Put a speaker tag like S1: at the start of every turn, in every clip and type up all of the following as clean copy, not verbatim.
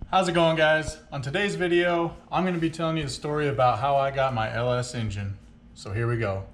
S1: How's it going, guys? On today's video, I'm going to be telling you the story about how I got my LS engine. So here we go.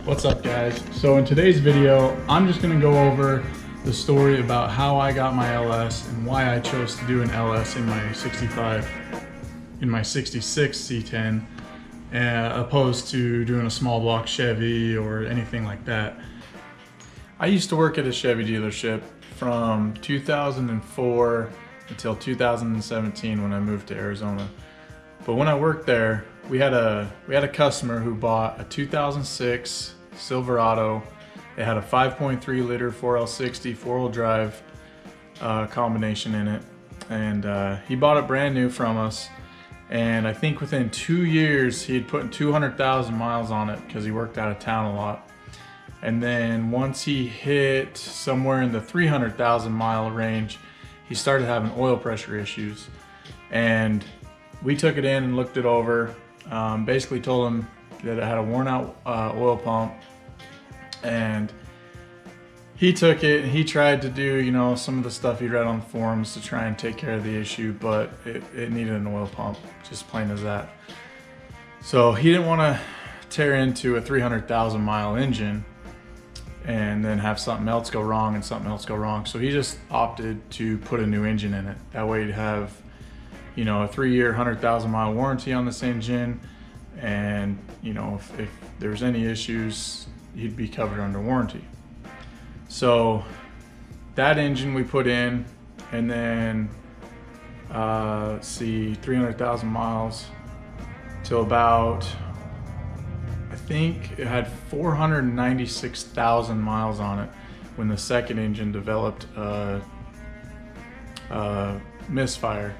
S1: What's up, guys? So in today's video, I'm just going to go over the story about how I got my LS and why I chose to do an LS in my 66 C10. Opposed to doing a small block Chevy or anything like that. I used to work at a Chevy dealership from 2004 until 2017 when I moved to Arizona. But when I worked there, we had a customer who bought a 2006 Silverado. It had a 5.3 liter 4L60 four-wheel drive combination in it, and he bought it brand new from us. And I think within 2 years, he had put 200,000 miles on it because he worked out of town a lot. And then once he hit somewhere in the 300,000 mile range, he started having oil pressure issues. And we took it in and looked it over. Basically told him that it had a worn out oil pump. And he took it and he tried to do, you know, some of the stuff he read on the forums to try and take care of the issue, but it needed an oil pump, just plain as that. So he didn't want to tear into a 300,000 mile engine and then have something else go wrong and something else go wrong. So he just opted to put a new engine in it. That way he'd have, you know, a 3-year, 100,000 mile warranty on this engine. And, you know, if there's any issues, he'd be covered under warranty. So that engine we put in, and then let's see, 300,000 miles till about, I think it had 496,000 miles on it when the second engine developed misfire.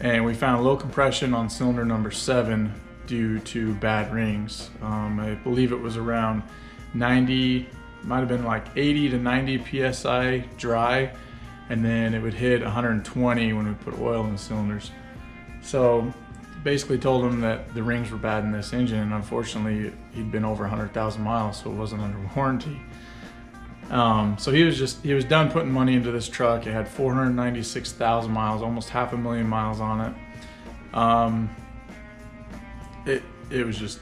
S1: And we found low compression on cylinder number 7 due to bad rings. I believe it was around 90, might have been like 80 to 90 psi dry, and then it would hit 120 when we put oil in the cylinders. So basically told him that the rings were bad in this engine, and unfortunately he'd been over 100,000 miles, so it wasn't under warranty. So he was done putting money into this truck. It had 496,000 miles, almost 500,000 miles on it. It was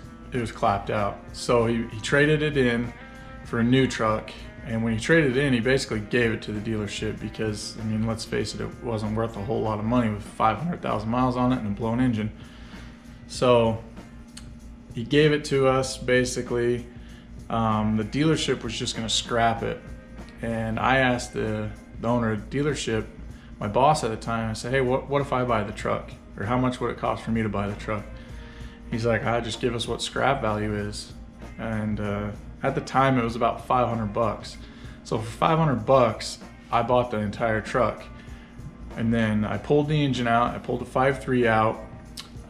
S1: clapped out. So he traded it in for a new truck, and when he traded it in, he basically gave it to the dealership because, I mean, let's face it, it wasn't worth a whole lot of money with 500,000 miles on it and a blown engine. So he gave it to us basically. The dealership was just going to scrap it, and I asked the owner of the dealership, my boss at the time, I said, hey, what if I buy the truck, or how much would it cost for me to buy the truck? He's like, just give us what scrap value is. And at the time it was about 500 bucks. So for 500 bucks, I bought the entire truck. And then I pulled the engine out, I pulled the 5.3 out.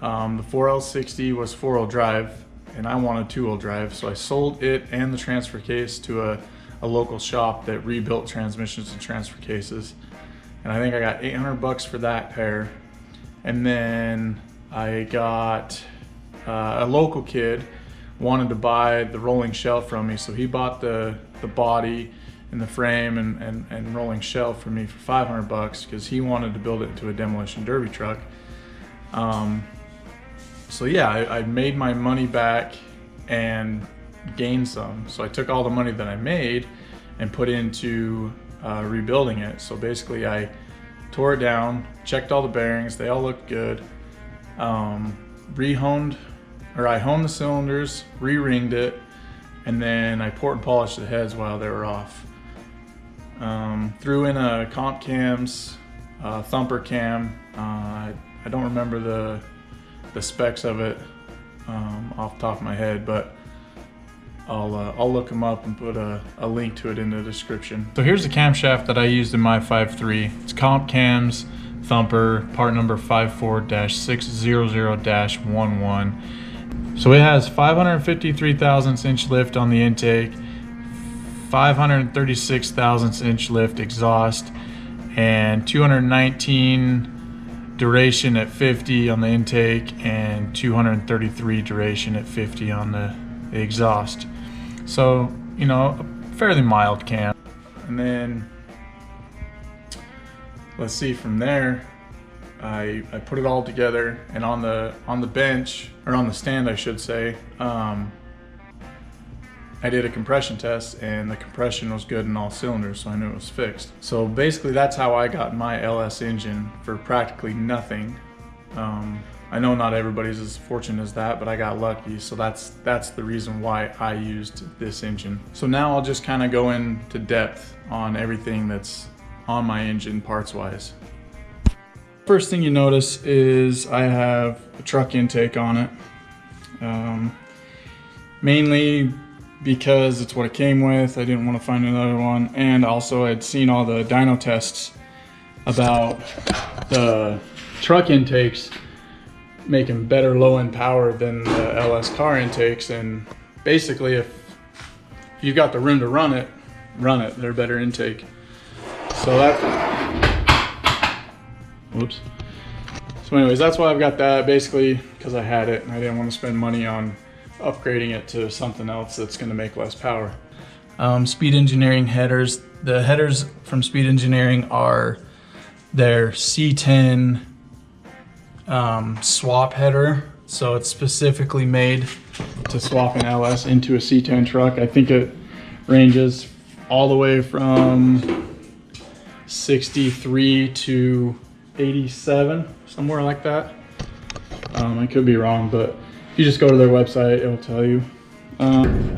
S1: The 4L60 was 4-wheel drive, and I wanted 2-wheel drive. So I sold it and the transfer case to a local shop that rebuilt transmissions and transfer cases. And I think I got 800 bucks for that pair. And then I got a local kid wanted to buy the rolling shelf from me, so he bought the body and the frame and rolling shelf for me for 500 bucks because he wanted to build it into a demolition derby truck. So yeah, I made my money back and gained some. So I took all the money that I made and put into rebuilding it. So basically I tore it down, checked all the bearings, they all looked good. I honed the cylinders, re-ringed it, and then I port and polished the heads while they were off. Threw in a comp cams, thumper cam. I don't remember the specs of it off the top of my head, but I'll look them up and put a link to it in the description. So here's the camshaft that I used in my 5.3. It's comp cams, thumper, part number 54-600-11. So it has 553 thousandths inch lift on the intake, 536 thousandths inch lift exhaust, and 219 duration at 50 on the intake, and 233 duration at 50 on the the exhaust. So, you know, a fairly mild cam. And then, let's see, from there, I put it all together, and on the bench, or on the stand I should say, I did a compression test, and the compression was good in all cylinders, so I knew it was fixed. So basically that's how I got my LS engine for practically nothing. I know not everybody's as fortunate as that, but I got lucky, so that's the reason why I used this engine. So now I'll just kind of go into depth on everything that's on my engine parts-wise. First thing you notice is I have a truck intake on it. Mainly because it's what it came with. I didn't want to find another one, and also I'd seen all the dyno tests about the truck intakes making better low-end power than the LS car intakes, and basically if you've got the room to run it, they're better intake. So whoops. So anyways, that's why I've got that, basically because I had it and I didn't want to spend money on upgrading it to something else that's going to make less power. Speed Engineering headers. The headers from Speed Engineering are their C10 swap header. So it's specifically made to swap an LS into a C10 truck. I think it ranges all the way from 63 to 87, somewhere like that. I could be wrong, but if you just go to their website, it'll tell you.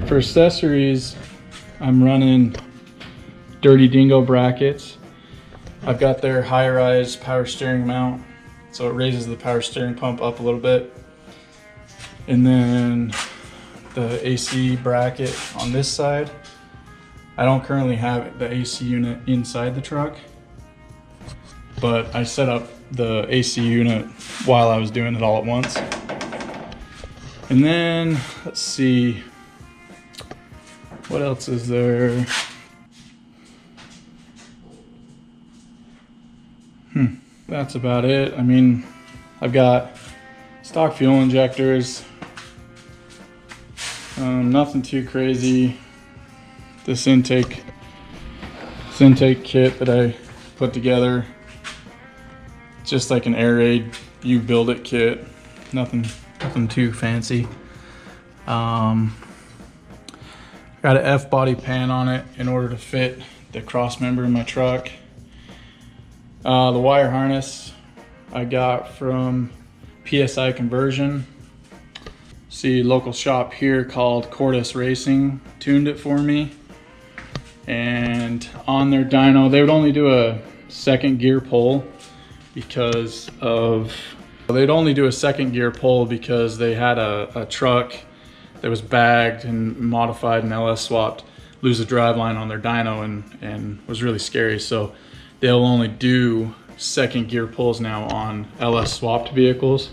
S1: For accessories, I'm running Dirty Dingo brackets. I've got their high-rise power steering mount, so it raises the power steering pump up a little bit. And then the AC bracket on this side. I don't currently have the AC unit inside the truck, but I set up the AC unit while I was doing it all at once. And then, let's see, what else is there? That's about it. I mean, I've got stock fuel injectors, nothing too crazy. This intake kit that I put together, just like an air raid you build it kit, nothing too fancy. Got an F body pan on it in order to fit the cross member in my truck. The wire harness I got from PSI Conversion. See, local shop here called Cordis Racing tuned it for me. And on their dyno, they would only do a second gear pull because they had a truck that was bagged and modified and LS swapped lose a driveline on their dyno and was really scary. So they'll only do second gear pulls now on LS swapped vehicles,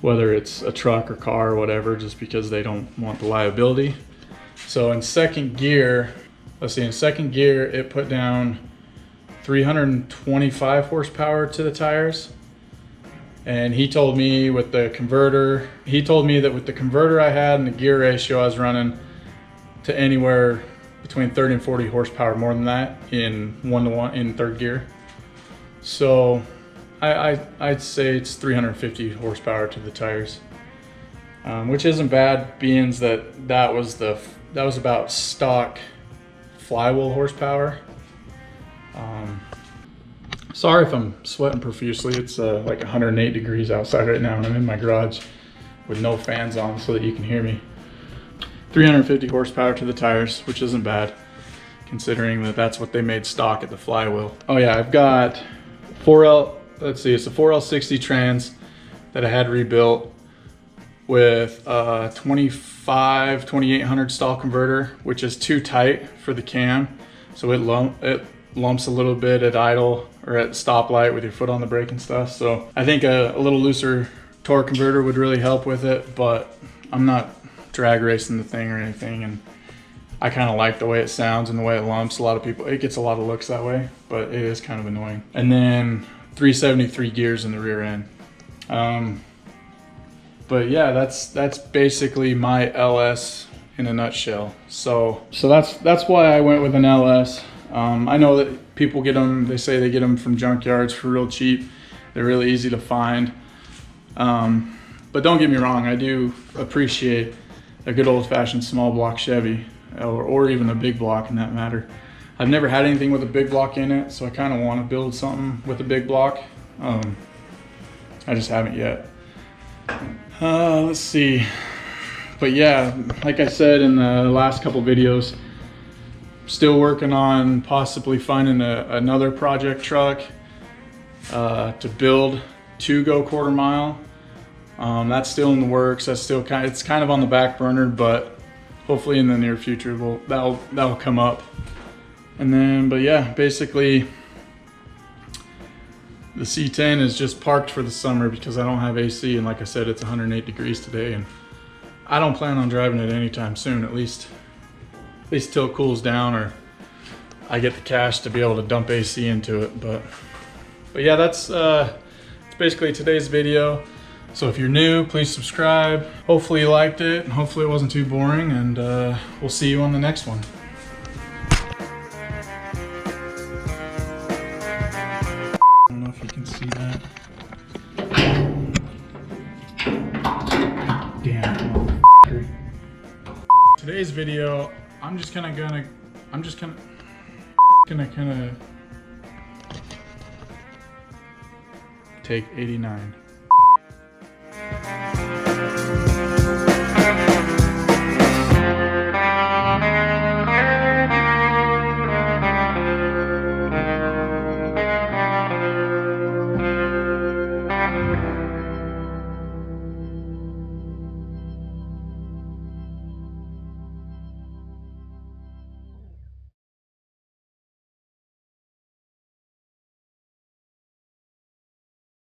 S1: whether it's a truck or car or whatever, just because they don't want the liability. So in second gear, it put down 325 horsepower to the tires. And he told me that with the converter I had and the gear ratio I was running to anywhere between 30 and 40 horsepower more than that in 1-to-1 in third gear. So I'd say it's 350 horsepower to the tires, which isn't bad, being that was about stock flywheel horsepower. Sorry if I'm sweating profusely. It's like 108 degrees outside right now, and I'm in my garage with no fans on so that you can hear me. 350 horsepower to the tires, which isn't bad, considering that that's what they made stock at the flywheel. Oh yeah, I've got it's a 4L60 trans that I had rebuilt with a 2800 stall converter, which is too tight for the cam. So it lumps a little bit at idle or at stoplight with your foot on the brake and stuff. So I think a little looser torque converter would really help with it, but I'm not drag racing the thing or anything, and I kind of like the way it sounds and the way it lumps. A lot of people, it gets a lot of looks that way, but it is kind of annoying. And then 373 gears in the rear end. But yeah, that's basically my LS in a nutshell. So that's why I went with an LS. I know that people get them, they say they get them from junkyards for real cheap. They're really easy to find. But don't get me wrong, I do appreciate a good old-fashioned small block Chevy, or even a big block in that matter. I've never had anything with a big block in it, so I kind of want to build something with a big block. I just haven't yet. Let's see. But yeah, like I said in the last couple videos, still working on possibly finding another project truck to build to go quarter mile. That's still in the works. That's still it's kind of on the back burner, but hopefully in the near future that'll come up. And then, but yeah, basically the C10 is just parked for the summer because I don't have AC, and like I said, it's 108 degrees today, and I don't plan on driving it anytime soon, at least till it cools down or I get the cash to be able to dump AC into it. But yeah, that's basically today's video. So if you're new, please subscribe. Hopefully you liked it, and hopefully it wasn't too boring, and we'll see you on the next one. I don't know if you can see that. Damn. Today's video, I'm just gonna take 89.